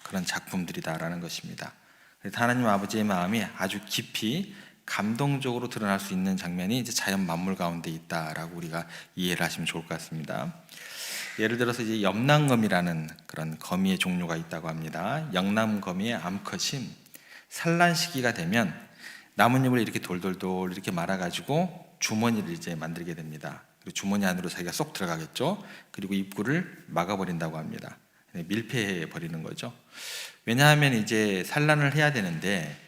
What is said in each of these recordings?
그런 작품들이다라는 것입니다. 하나님 아버지의 마음이 아주 깊이 감동적으로 드러날 수 있는 장면이 이제 자연 만물 가운데 있다라고 우리가 이해를 하시면 좋을 것 같습니다. 예를 들어서 이제 염남거미라는 그런 거미의 종류가 있다고 합니다. 영남거미의 암컷이 산란 시기가 되면 나뭇잎을 이렇게 돌돌돌 이렇게 말아가지고 주머니를 이제 만들게 됩니다. 그리고 주머니 안으로 자기가 쏙 들어가겠죠. 그리고 입구를 막아버린다고 합니다. 밀폐해 버리는 거죠. 왜냐하면 이제 산란을 해야 되는데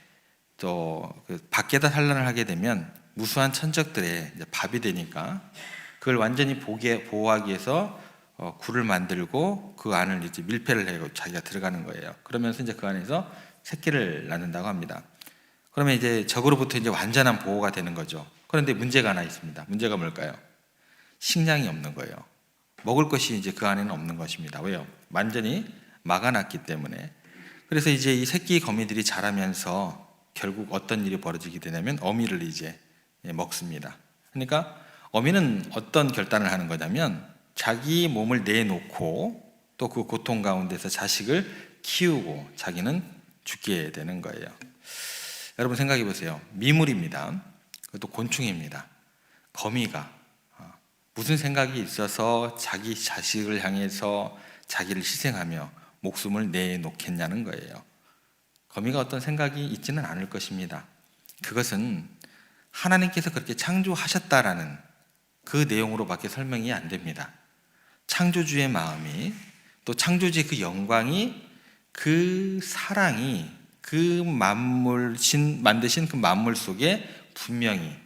또 그 밖에다 산란을 하게 되면 무수한 천적들의 이제 밥이 되니까 그걸 완전히 보호하기 위해서 굴을 만들고 그 안을 이제 밀폐를 해고 자기가 들어가는 거예요. 그러면서 이제 그 안에서 새끼를 낳는다고 합니다. 그러면 이제 적으로부터 이제 완전한 보호가 되는 거죠. 그런데 문제가 하나 있습니다. 문제가 뭘까요? 식량이 없는 거예요. 먹을 것이 이제 그 안에는 없는 것입니다. 왜요? 완전히 막아놨기 때문에. 그래서 이제 이 새끼 거미들이 자라면서 결국 어떤 일이 벌어지게 되냐면 어미를 이제 먹습니다. 그러니까 어미는 어떤 결단을 하는 거냐면 자기 몸을 내놓고 또 그 고통 가운데서 자식을 키우고 자기는 죽게 되는 거예요. 여러분 생각해 보세요. 미물입니다. 그것도 곤충입니다. 거미가 무슨 생각이 있어서 자기 자식을 향해서 자기를 희생하며 목숨을 내놓겠냐는 거예요. 거미가 어떤 생각이 있지는 않을 것입니다. 그것은 하나님께서 그렇게 창조하셨다라는 그 내용으로밖에 설명이 안 됩니다. 창조주의 마음이 또 창조주의 그 영광이 그 사랑이 그 만드신 그 만물 속에 분명히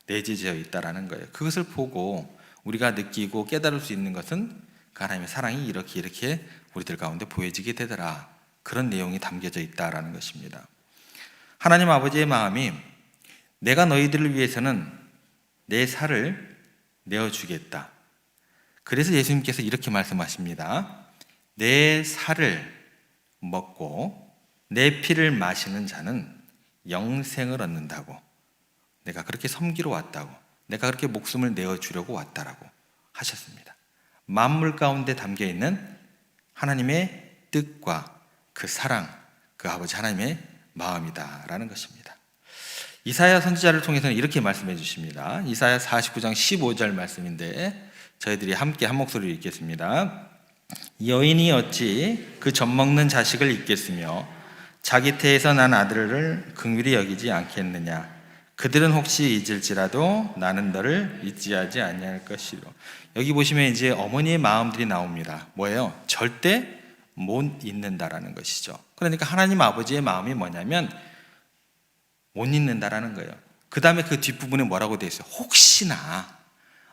내재되어 있다라는 거예요. 그것을 보고 우리가 느끼고 깨달을 수 있는 것은 그 하나님의 사랑이 이렇게 우리들 가운데 보여지게 되더라. 그런 내용이 담겨져 있다라는 것입니다. 하나님 아버지의 마음이 내가 너희들을 위해서는 내 살을 내어주겠다. 그래서 예수님께서 이렇게 말씀하십니다. 내 살을 먹고 내 피를 마시는 자는 영생을 얻는다고. 내가 그렇게 섬기러 왔다고. 내가 그렇게 목숨을 내어주려고 왔다라고 하셨습니다. 만물 가운데 담겨있는 하나님의 뜻과 그 사랑, 그 아버지 하나님의 마음이다라는 것입니다. 이사야 선지자를 통해서는 이렇게 말씀해 주십니다. 이사야 49장 15절 말씀인데 저희들이 함께 한 목소리로 읽겠습니다. 여인이 어찌 그 젖먹는 자식을 잊겠으며 자기 태에서 난 아들을 긍휼히 여기지 않겠느냐. 그들은 혹시 잊을지라도 나는 너를 잊지 아니할 것이로. 여기 보시면 이제 어머니의 마음들이 나옵니다. 뭐예요? 절대 못 잊는다라는 것이죠. 그러니까 하나님 아버지의 마음이 뭐냐면 못 잊는다라는 거예요. 그 다음에 그 뒷부분에 뭐라고 되어 있어요? 혹시나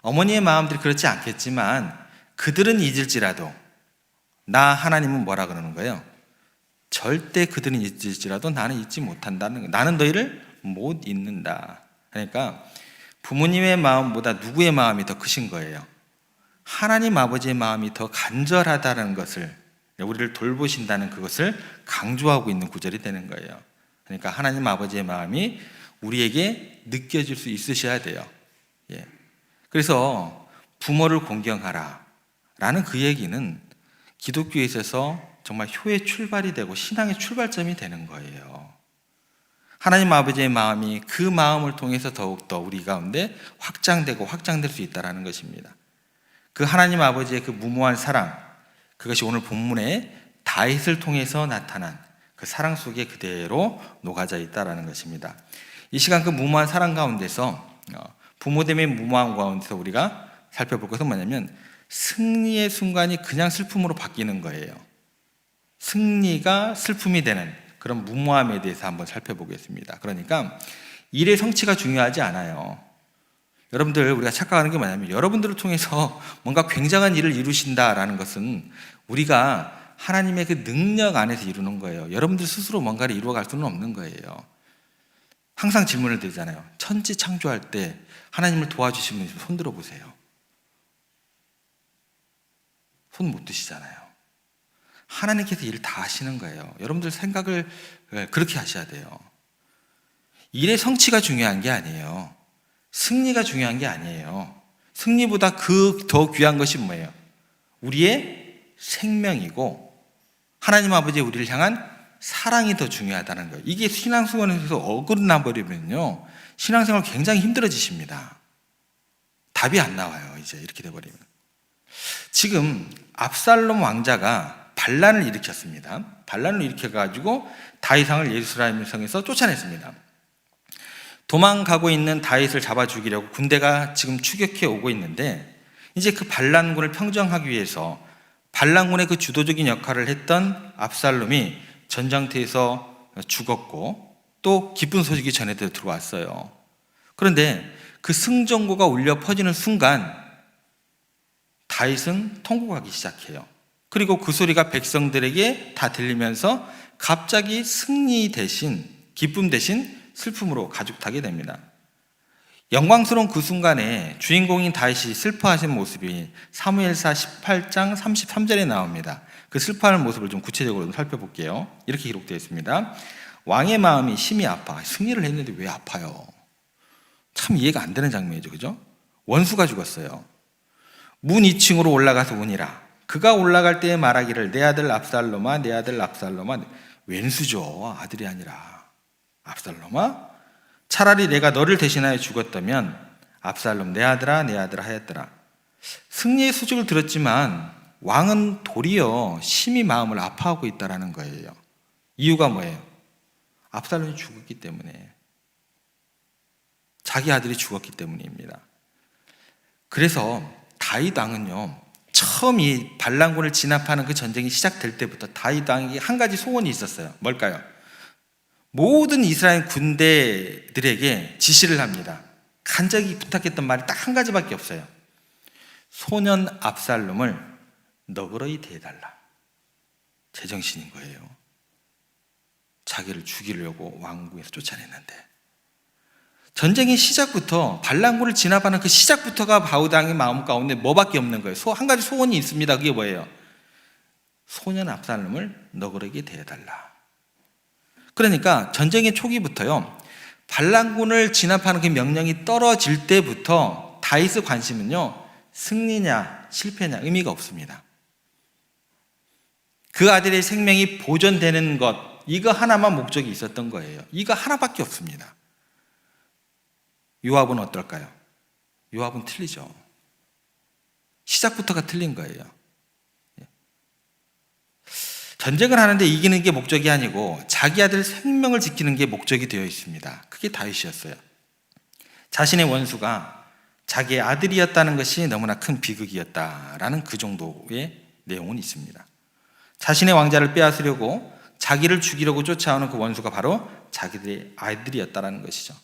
어머니의 마음들이 그렇지 않겠지만 그들은 잊을지라도 나 하나님은 뭐라 그러는 거예요? 절대 그들은 잊을지라도 나는 잊지 못한다는 거예요. 나는 너희를 못 잊는다. 그러니까 부모님의 마음보다 누구의 마음이 더 크신 거예요? 하나님 아버지의 마음이 더 간절하다는 것을 우리를 돌보신다는 그것을 강조하고 있는 구절이 되는 거예요. 그러니까 하나님 아버지의 마음이 우리에게 느껴질 수 있으셔야 돼요. 예. 그래서 부모를 공경하라 라는 그 얘기는 기독교에 있어서 정말 효의 출발이 되고 신앙의 출발점이 되는 거예요. 하나님 아버지의 마음이 그 마음을 통해서 더욱더 우리 가운데 확장될 수 있다는 것입니다. 그 하나님 아버지의 그 무모한 사랑, 그것이 오늘 본문에 다윗을 통해서 나타난 그 사랑 속에 그대로 녹아져 있다는 것입니다. 이 시간 그 무모한 사랑 가운데서 부모됨의 무모함 가운데서 우리가 살펴볼 것은 뭐냐면 승리의 순간이 그냥 슬픔으로 바뀌는 거예요. 승리가 슬픔이 되는 그런 무모함에 대해서 한번 살펴보겠습니다. 그러니까 일의 성취가 중요하지 않아요. 여러분들 우리가 착각하는 게 뭐냐면 여러분들을 통해서 뭔가 굉장한 일을 이루신다라는 것은 우리가 하나님의 그 능력 안에서 이루는 거예요. 여러분들 스스로 뭔가를 이루어갈 수는 없는 거예요. 항상 질문을 드리잖아요. 천지 창조할 때 하나님을 도와주신 분 손 들어보세요. 손 못 드시잖아요. 하나님께서 일을 다 하시는 거예요. 여러분들 생각을 그렇게 하셔야 돼요. 일의 성취가 중요한 게 아니에요. 승리가 중요한 게 아니에요. 승리보다 그 더 귀한 것이 뭐예요? 우리의 생명이고 하나님 아버지의 우리를 향한 사랑이 더 중요하다는 거예요. 이게 신앙생활에서 어긋나 버리면요, 신앙생활 굉장히 힘들어지십니다. 답이 안 나와요. 이제 이렇게 돼버리면. 지금 압살롬 왕자가 반란을 일으켰습니다. 반란을 일으켜가지고 다윗왕을 예루살렘 성에서 쫓아냈습니다. 도망가고 있는 다윗을 잡아 죽이려고 군대가 지금 추격해 오고 있는데, 이제 그 반란군을 평정하기 위해서 반란군의 그 주도적인 역할을 했던 압살롬이 전장터에서 죽었고, 또 기쁜 소식이 전해져 들어왔어요. 그런데 그 승전고가 울려 퍼지는 순간 다윗은 통곡하기 시작해요. 그리고 그 소리가 백성들에게 다 들리면서 갑자기 승리 대신, 기쁨 대신 슬픔으로 가죽타게 됩니다. 영광스러운 그 순간에 주인공인 다윗이 슬퍼하신 모습이 사무엘사 18장 33절에 나옵니다. 그 슬퍼하는 모습을 좀 구체적으로 살펴볼게요. 이렇게 기록되어 있습니다. 왕의 마음이 심히 아파. 승리를 했는데 왜 아파요? 참 이해가 안 되는 장면이죠. 그죠? 원수가 죽었어요. 문 2층으로 올라가서 우니라. 그가 올라갈 때에 말하기를 내 아들 압살롬아, 내 아들 압살롬아. 왼수죠. 아들이 아니라. 압살롬아, 차라리 내가 너를 대신하여 죽었다면 압살롬 내 아들아, 내 아들아 하였더라. 승리의 소식을 들었지만 왕은 도리어 심히 마음을 아파하고 있다는 거예요. 이유가 뭐예요? 압살롬이 죽었기 때문에, 자기 아들이 죽었기 때문입니다. 그래서 다윗 왕은요, 처음 이 반란군을 진압하는 그 전쟁이 시작될 때부터 다윗 왕에게 한 가지 소원이 있었어요. 뭘까요? 모든 이스라엘 군대들에게 지시를 합니다. 간절히 부탁했던 말이 딱 한 가지밖에 없어요. 소년 압살롬을 너그러이 대해달라. 제정신인 거예요. 자기를 죽이려고 왕궁에서 쫓아냈는데, 전쟁의 시작부터, 반란군을 진압하는 그 시작부터가 다윗 왕의 마음 가운데 뭐밖에 없는 거예요. 한 가지 소원이 있습니다. 그게 뭐예요? 소년 압살롬을 너그러게 대해달라. 그러니까 전쟁의 초기부터요, 반란군을 진압하는 그 명령이 떨어질 때부터 다윗의 관심은요, 승리냐 실패냐 의미가 없습니다. 그 아들의 생명이 보존되는 것, 이거 하나만 목적이 있었던 거예요. 이거 하나밖에 없습니다. 요압은 어떨까요? 요압은 틀리죠. 시작부터가 틀린 거예요. 전쟁을 하는데 이기는 게 목적이 아니고 자기 아들 생명을 지키는 게 목적이 되어 있습니다. 그게 다윗이었어요. 자신의 원수가 자기의 아들이었다는 것이 너무나 큰 비극이었다라는 그 정도의 내용은 있습니다. 자신의 왕자를 빼앗으려고 자기를 죽이려고 쫓아오는 그 원수가 바로 자기들의 아들이었다는 것이죠.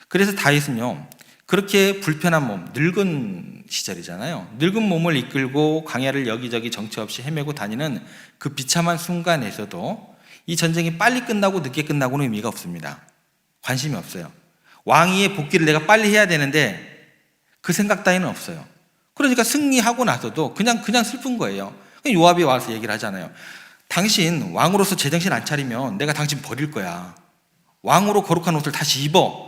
그래서 다윗은요, 그렇게 불편한 몸, 늙은 시절이잖아요. 늙은 몸을 이끌고 광야를 여기저기 정처 없이 헤매고 다니는 그 비참한 순간에서도 이 전쟁이 빨리 끝나고 늦게 끝나고는 의미가 없습니다. 관심이 없어요. 왕위의 복귀를 내가 빨리 해야 되는데 그 생각 따위는 없어요. 그러니까 승리하고 나서도 그냥 슬픈 거예요. 요압이 와서 얘기를 하잖아요. 당신 왕으로서 제정신 안 차리면 내가 당신 버릴 거야. 왕으로 거룩한 옷을 다시 입어.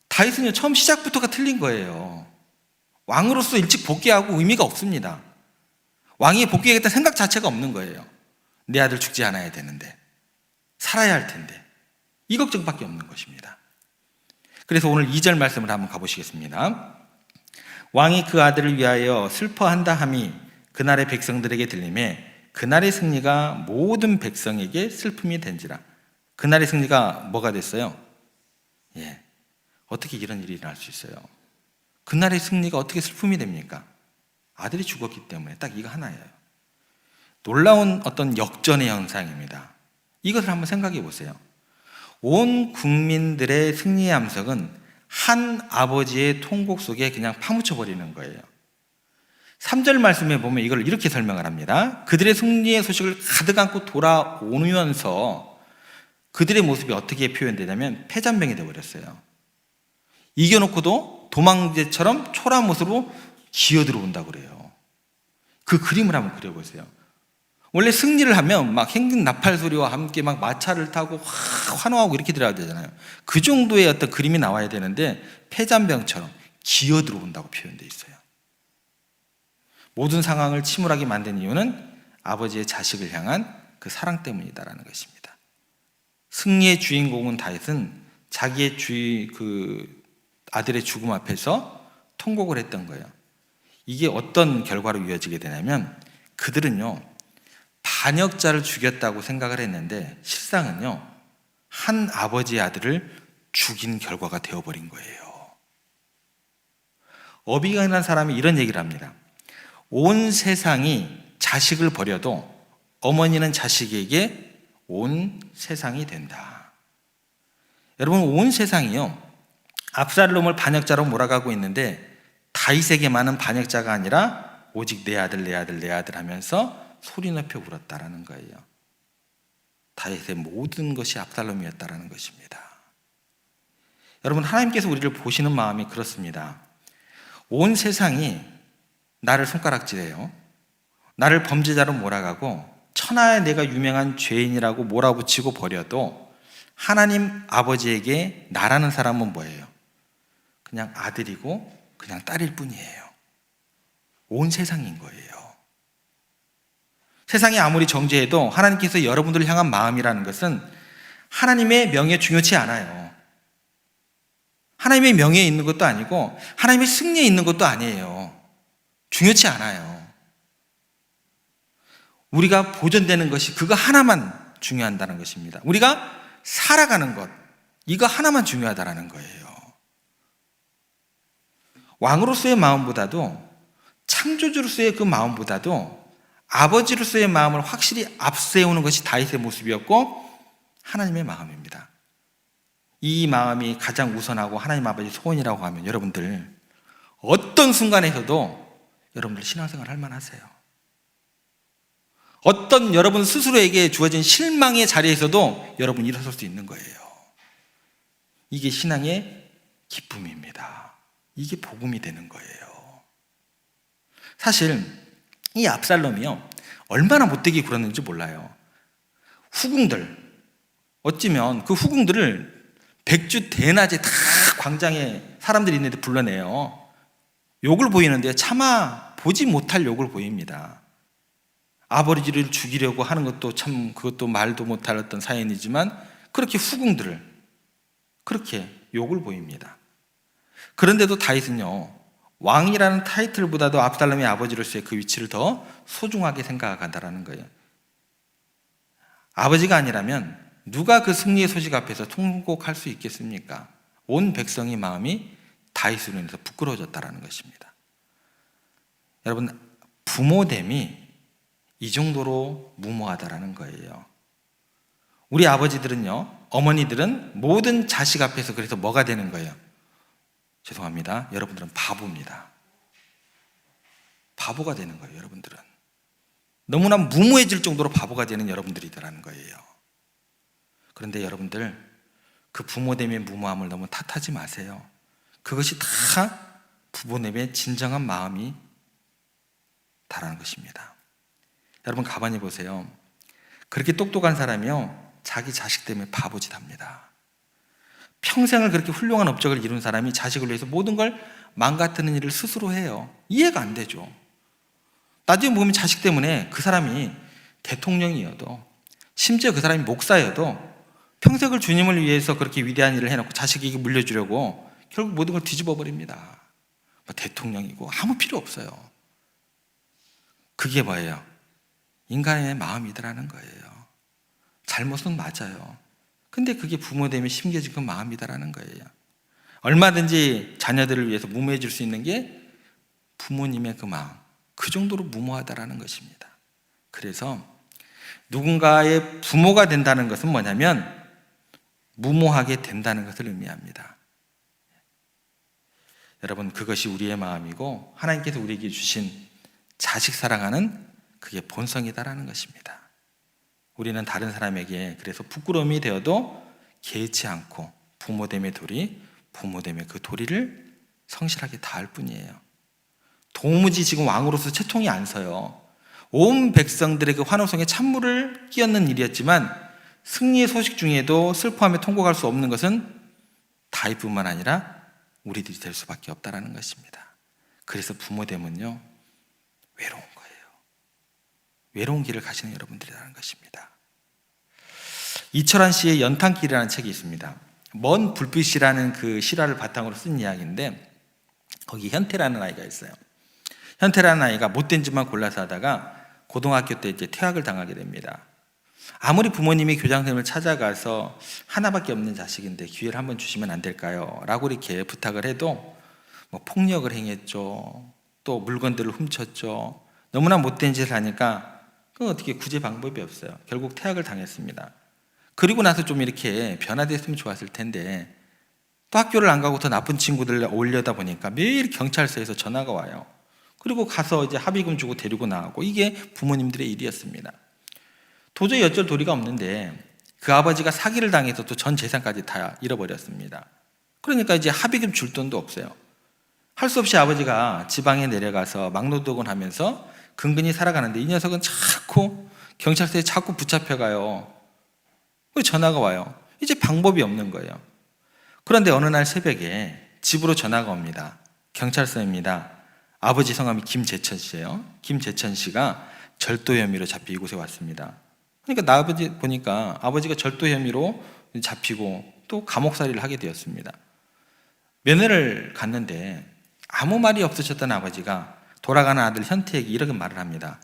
다윗은요, 처음 시작부터가 틀린 거예요. 왕으로서 일찍 복귀하고 의미가 없습니다. 왕이 복귀하겠다는 생각 자체가 없는 거예요. 내 아들 죽지 않아야 되는데, 살아야 할 텐데, 이 걱정밖에 없는 것입니다. 그래서 오늘 2절 말씀을 한번 가보시겠습니다. 왕이 그 아들을 위하여 슬퍼한다 함이 그날의 백성들에게 들리매 그날의 승리가 모든 백성에게 슬픔이 된지라. 그날의 승리가 뭐가 됐어요? 어떻게 이런 일이 일어날 수 있어요? 그날의 승리가 어떻게 슬픔이 됩니까? 아들이 죽었기 때문에 딱 이거 하나예요. 놀라운 어떤 역전의 현상입니다. 이것을 한번 생각해 보세요. 온 국민들의 승리의 함성은 한 아버지의 통곡 속에 그냥 파묻혀 버리는 거예요. 3절 말씀에 보면 이걸 이렇게 설명을 합니다. 그들의 승리의 소식을 가득 안고 돌아오면서 그들의 모습이 어떻게 표현되냐면 패잔병이 되어버렸어요. 이겨놓고도 도망제처럼 초라한 모습으로 기어들어온다고 그래요. 그 그림을 한번 그려보세요. 원래 승리를 하면 막 행진 나팔 소리와 함께 막 마차를 타고 환호하고 이렇게 들어야 되잖아요. 그 정도의 어떤 그림이 나와야 되는데 패잔병처럼 기어들어온다고 표현되어 있어요. 모든 상황을 침울하게 만든 이유는 아버지의 자식을 향한 그 사랑 때문이다라는 것입니다. 승리의 주인공은 다윗은 자기의 아들의 죽음 앞에서 통곡을 했던 거예요. 이게 어떤 결과로 이어지게 되냐면 그들은요, 반역자를 죽였다고 생각을 했는데 실상은요, 한 아버지의 아들을 죽인 결과가 되어버린 거예요. 어비가일이라는 사람이 이런 얘기를 합니다. 온 세상이 자식을 버려도 어머니는 자식에게 온 세상이 된다. 여러분, 온 세상이요, 압살롬을 반역자로 몰아가고 있는데 다윗에게만은 반역자가 아니라 오직 내 아들, 내 아들, 내 아들 하면서 소리 높여 울었다라는 거예요. 다윗의 모든 것이 압살롬이었다라는 것입니다. 여러분, 하나님께서 우리를 보시는 마음이 그렇습니다. 온 세상이 나를 손가락질해요. 나를 범죄자로 몰아가고 천하에 내가 유명한 죄인이라고 몰아붙이고 버려도 하나님 아버지에게 나라는 사람은 뭐예요? 그냥 아들이고 그냥 딸일 뿐이에요. 온 세상인 거예요. 세상이 아무리 정죄해도 하나님께서 여러분들을 향한 마음이라는 것은 하나님의 명예에 중요치 않아요. 하나님의 명예에 있는 것도 아니고 하나님의 승리에 있는 것도 아니에요. 중요치 않아요. 우리가 보존되는 것이 그거 하나만 중요한다는 것입니다. 우리가 살아가는 것, 이거 하나만 중요하다는 거예요. 왕으로서의 마음보다도, 창조주로서의 그 마음보다도 아버지로서의 마음을 확실히 앞세우는 것이 다윗의 모습이었고 하나님의 마음입니다. 이 마음이 가장 우선하고 하나님 아버지 소원이라고 하면 여러분들 어떤 순간에서도 여러분들 신앙생활 할 만하세요. 어떤 여러분 스스로에게 주어진 실망의 자리에서도 여러분 일어설 수 있는 거예요. 이게 신앙의 기쁨입니다. 이게 복음이 되는 거예요. 사실 이 압살롬이요, 얼마나 못되게 굴었는지 몰라요. 후궁들, 어찌면 그 후궁들을 백주 대낮에 다 광장에 사람들이 있는데 불러내요. 욕을 보이는데 차마 보지 못할 욕을 보입니다. 아버지를 죽이려고 하는 것도 참 그것도 말도 못할 어떤 사연이지만 그렇게 후궁들을 그렇게 욕을 보입니다. 그런데도 다윗은요, 왕이라는 타이틀보다도 압살롬의 아버지로서의 그 위치를 더 소중하게 생각한다는 거예요. 아버지가 아니라면 누가 그 승리의 소식 앞에서 통곡할 수 있겠습니까? 온 백성의 마음이 다윗으로 인해서 부끄러워졌다는 것입니다. 여러분, 부모됨이 이 정도로 무모하다라는 거예요. 우리 아버지들은요, 어머니들은 모든 자식 앞에서 그래서 뭐가 되는 거예요? 죄송합니다. 여러분들은 바보입니다. 바보가 되는 거예요, 여러분들은. 너무나 무모해질 정도로 바보가 되는 여러분들이더라는 거예요. 그런데 여러분들, 그 부모됨의 무모함을 너무 탓하지 마세요. 그것이 다 부모됨의 진정한 마음이 다라는 것입니다. 여러분, 가만히 보세요. 그렇게 똑똑한 사람이요, 자기 자식 때문에 바보짓 합니다. 평생을 그렇게 훌륭한 업적을 이룬 사람이 자식을 위해서 모든 걸 망가뜨리는 일을 스스로 해요. 이해가 안 되죠. 나중에 보면 자식 때문에 그 사람이 대통령이어도, 심지어 그 사람이 목사여도 평생을 주님을 위해서 그렇게 위대한 일을 해놓고 자식에게 물려주려고 결국 모든 걸 뒤집어 버립니다. 대통령이고 아무 필요 없어요. 그게 뭐예요? 인간의 마음이더라는 거예요. 잘못은 맞아요. 근데 그게 부모됨에 심겨진 그 마음이다라는 거예요. 얼마든지 자녀들을 위해서 무모해질 수 있는 게 부모님의 그 마음, 그 정도로 무모하다라는 것입니다. 그래서 누군가의 부모가 된다는 것은 뭐냐면 무모하게 된다는 것을 의미합니다. 여러분, 그것이 우리의 마음이고 하나님께서 우리에게 주신 자식 사랑하는 그게 본성이다라는 것입니다. 우리는 다른 사람에게 그래서 부끄러움이 되어도 개의치 않고 부모됨의 도리, 부모됨의 그 도리를 성실하게 다할 뿐이에요. 도무지 지금 왕으로서 채통이 안 서요. 온 백성들의 그 환호성에 찬물을 끼얹는 일이었지만 승리의 소식 중에도 슬퍼하며 통곡할 수 없는 것은 다윗뿐만 아니라 우리들이 될 수밖에 없다는 것입니다. 그래서 부모됨은요, 외로운 거예요. 외로운 길을 가시는 여러분들이라는 것입니다. 이철환 씨의 연탄길이라는 책이 있습니다. 먼 불빛이라는 그 실화를 바탕으로 쓴 이야기인데, 거기 현태라는 아이가 있어요. 현태라는 아이가 못된 짓만 골라서 하다가 고등학교 때 이제 퇴학을 당하게 됩니다. 아무리 부모님이 교장 선생님을 찾아가서 하나밖에 없는 자식인데 기회를 한번 주시면 안 될까요? 라고 이렇게 부탁을 해도 뭐 폭력을 행했죠. 또 물건들을 훔쳤죠. 너무나 못된 짓을 하니까 그건 어떻게 구제 방법이 없어요. 결국 퇴학을 당했습니다. 그리고 나서 좀 이렇게 변화됐으면 좋았을 텐데, 또 학교를 안 가고 더 나쁜 친구들 어울려다 보니까 매일 경찰서에서 전화가 와요. 그리고 가서 이제 합의금 주고 데리고 나가고, 이게 부모님들의 일이었습니다. 도저히 어쩔 도리가 없는데 그 아버지가 사기를 당해서 또 전 재산까지 다 잃어버렸습니다. 그러니까 이제 합의금 줄 돈도 없어요. 할 수 없이 아버지가 지방에 내려가서 막노동을 하면서 근근히 살아가는데, 이 녀석은 자꾸 경찰서에 자꾸 붙잡혀가요. 전화가 와요. 이제 방법이 없는 거예요. 그런데 어느 날 새벽에 집으로 전화가 옵니다. 경찰서입니다. 아버지 성함이 김재천 씨예요. 김재천 씨가 절도 혐의로 잡혀 이곳에 왔습니다. 그러니까 나 아버지 보니까 아버지가 절도 혐의로 잡히고 또 감옥살이를 하게 되었습니다. 면회를 갔는데 아무 말이 없으셨던 아버지가 돌아가는 아들 현태에게 이렇게 말을 합니다.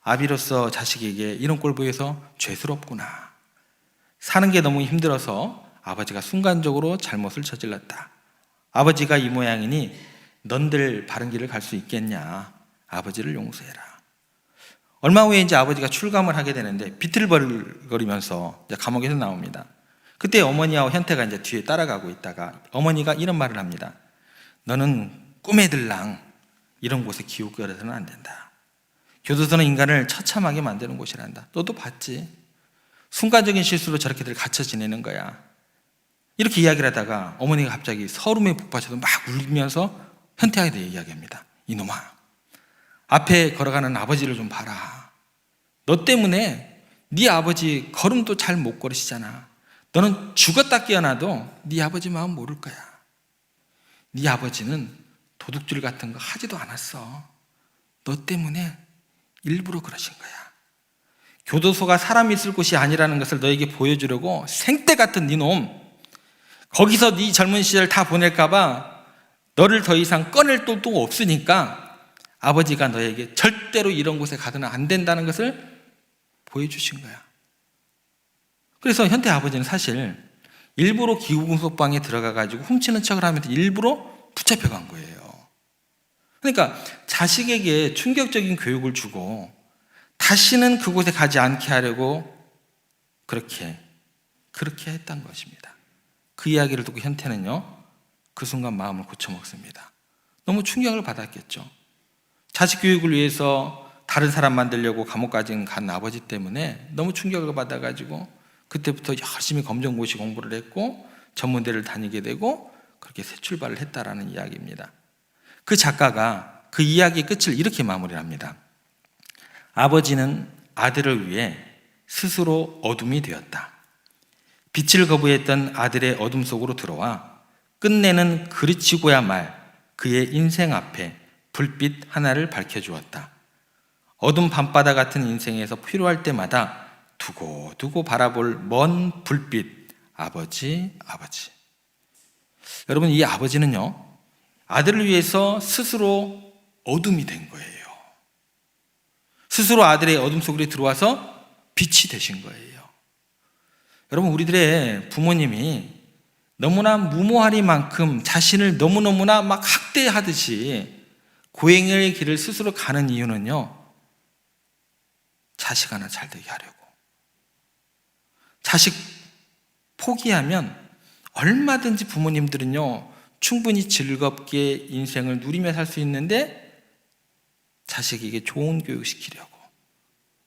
아비로서 자식에게 이런 꼴 보여서 죄스럽구나. 사는 게 너무 힘들어서 아버지가 순간적으로 잘못을 저질렀다. 아버지가 이 모양이니 넌들 바른 길을 갈 수 있겠냐. 아버지를 용서해라. 얼마 후에 이제 아버지가 출감을 하게 되는데 비틀거리면서 이제 감옥에서 나옵니다. 그때 어머니하고 현태가 이제 뒤에 따라가고 있다가 어머니가 이런 말을 합니다. 너는 꿈에 들랑 이런 곳에 기웃거려서는 안 된다. 교도소는 인간을 처참하게 만드는 곳이란다. 너도 봤지? 순간적인 실수로 저렇게들 갇혀 지내는 거야. 이렇게 이야기를 하다가 어머니가 갑자기 서름에 북받쳐서 막 울면서 현태에게 대해 이야기합니다. 이놈아, 앞에 걸어가는 아버지를 좀 봐라. 너 때문에 네 아버지 걸음도 잘 못 걸으시잖아. 너는 죽었다 깨어나도 네 아버지 마음 모를 거야. 네 아버지는 도둑질 같은 거 하지도 않았어. 너 때문에 일부러 그러신 거야. 교도소가 사람이 있을 곳이 아니라는 것을 너에게 보여주려고 생떼 같은 네 놈, 거기서 네 젊은 시절 다 보낼까 봐 너를 더 이상 꺼낼 돈도 없으니까 아버지가 너에게 절대로 이런 곳에 가서는 안 된다는 것을 보여주신 거야. 그래서 현태 아버지는 사실 일부러 기구금속방에 들어가가지고 훔치는 척을 하면서 일부러 붙잡혀간 거예요. 그러니까 자식에게 충격적인 교육을 주고 다시는 그곳에 가지 않게 하려고 그렇게 했던 것입니다. 그 이야기를 듣고 현태는요, 그 순간 마음을 고쳐먹습니다. 너무 충격을 받았겠죠. 자식 교육을 위해서 다른 사람 만들려고 감옥까지 간 아버지 때문에 너무 충격을 받아가지고 그때부터 열심히 검정고시 공부를 했고 전문대를 다니게 되고 그렇게 새 출발을 했다라는 이야기입니다. 그 작가가 그 이야기의 끝을 이렇게 마무리합니다. 아버지는 아들을 위해 스스로 어둠이 되었다. 빛을 거부했던 아들의 어둠 속으로 들어와 끝내는 그르치고야 말 그의 인생 앞에 불빛 하나를 밝혀주었다. 어둠 밤바다 같은 인생에서 필요할 때마다 두고두고 바라볼 먼 불빛, 아버지. 여러분, 이 아버지는요, 아들을 위해서 스스로 어둠이 된 거예요. 스스로 아들의 어둠 속으로 들어와서 빛이 되신 거예요. 여러분, 우리들의 부모님이 너무나 무모하리만큼 자신을 너무너무나 막 학대하듯이 고행의 길을 스스로 가는 이유는요, 자식 하나 잘 되게 하려고. 자식 포기하면 얼마든지 부모님들은요, 충분히 즐겁게 인생을 누리며 살 수 있는데 자식에게 좋은 교육 시키려고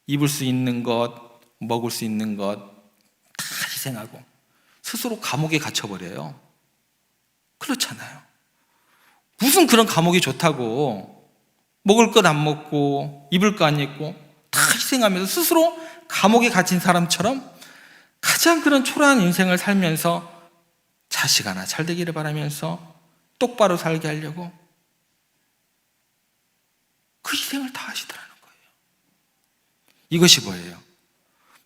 입을 수 있는 것, 먹을 수 있는 것 다 희생하고 스스로 감옥에 갇혀버려요. 그렇잖아요. 무슨 그런 감옥이 좋다고 먹을 것 안 먹고 입을 거 안 입고 다 희생하면서 스스로 감옥에 갇힌 사람처럼 가장 그런 초라한 인생을 살면서 자식 하나 잘 되기를 바라면서 똑바로 살게 하려고 그 희생을 다 하시더라는 거예요. 이것이 뭐예요?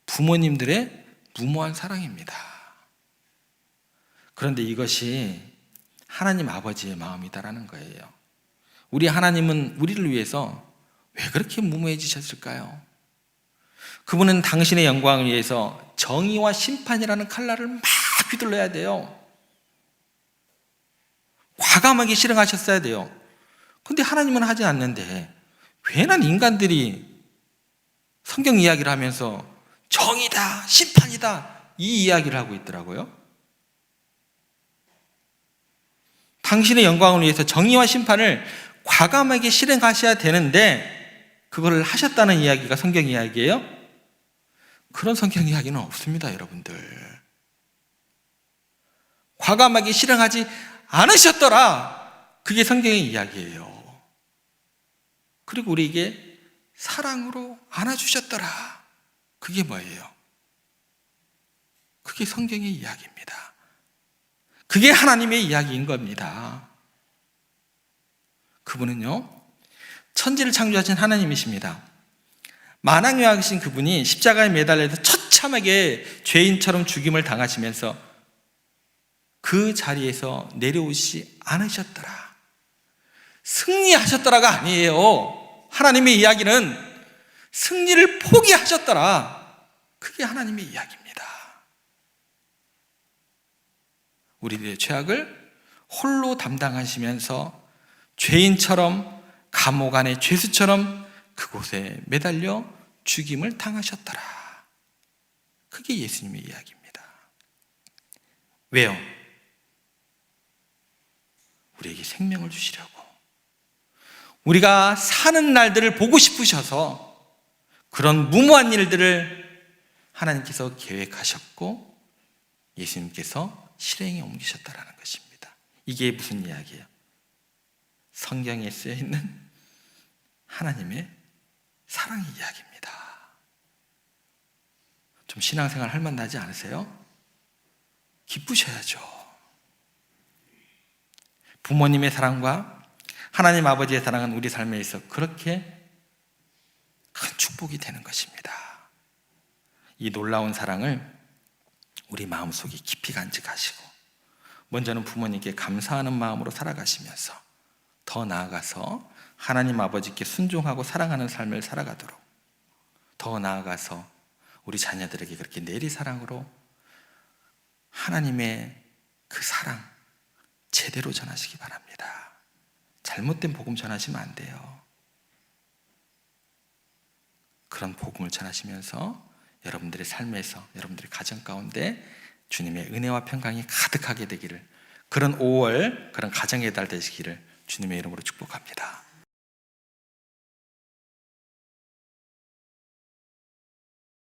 부모님들의 무모한 사랑입니다. 그런데 이것이 하나님 아버지의 마음이다라는 거예요. 우리 하나님은 우리를 위해서 왜 그렇게 무모해지셨을까요? 그분은 당신의 영광을 위해서 정의와 심판이라는 칼날을 막 휘둘러야 돼요. 과감하게 실행하셨어야 돼요. 근데 하나님은 하지 않는데 괜한 인간들이 성경 이야기를 하면서 정의다, 심판이다 이 이야기를 하고 있더라고요. 당신의 영광을 위해서 정의와 심판을 과감하게 실행하셔야 되는데 그걸 하셨다는 이야기가 성경 이야기예요? 그런 성경 이야기는 없습니다, 여러분들. 과감하게 실행하지 않으셨더라. 그게 성경의 이야기예요. 그리고 우리에게 사랑으로 안아주셨더라. 그게 뭐예요? 그게 성경의 이야기입니다. 그게 하나님의 이야기인 겁니다. 그분은요, 천지를 창조하신 하나님이십니다. 만왕유하신 그분이 십자가에 매달려서 처참하게 죄인처럼 죽임을 당하시면서 그 자리에서 내려오지 않으셨더라. 승리하셨더라가 아니에요. 하나님의 이야기는 승리를 포기하셨더라. 그게 하나님의 이야기입니다. 우리들의 죄악을 홀로 담당하시면서 죄인처럼 감옥 안에 죄수처럼 그곳에 매달려 죽임을 당하셨더라. 그게 예수님의 이야기입니다. 왜요? 우리에게 생명을 주시려고, 우리가 사는 날들을 보고 싶으셔서 그런 무모한 일들을 하나님께서 계획하셨고 예수님께서 실행에 옮기셨다라는 것입니다. 이게 무슨 이야기예요? 성경에 쓰여 있는 하나님의 사랑의 이야기입니다. 좀 신앙생활 할 만나지 않으세요? 기쁘셔야죠. 부모님의 사랑과 하나님 아버지의 사랑은 우리 삶에 있어 그렇게 큰 축복이 되는 것입니다. 이 놀라운 사랑을 우리 마음속에 깊이 간직하시고 먼저는 부모님께 감사하는 마음으로 살아가시면서 더 나아가서 하나님 아버지께 순종하고 사랑하는 삶을 살아가도록, 더 나아가서 우리 자녀들에게 그렇게 내리사랑으로 하나님의 그 사랑 제대로 전하시기 바랍니다. 잘못된 복음 전하시면 안 돼요. 그런 복음을 전하시면서 여러분들의 삶에서, 여러분들의 가정 가운데 주님의 은혜와 평강이 가득하게 되기를, 그런 5월, 그런 가정의 달 되시기를 주님의 이름으로 축복합니다.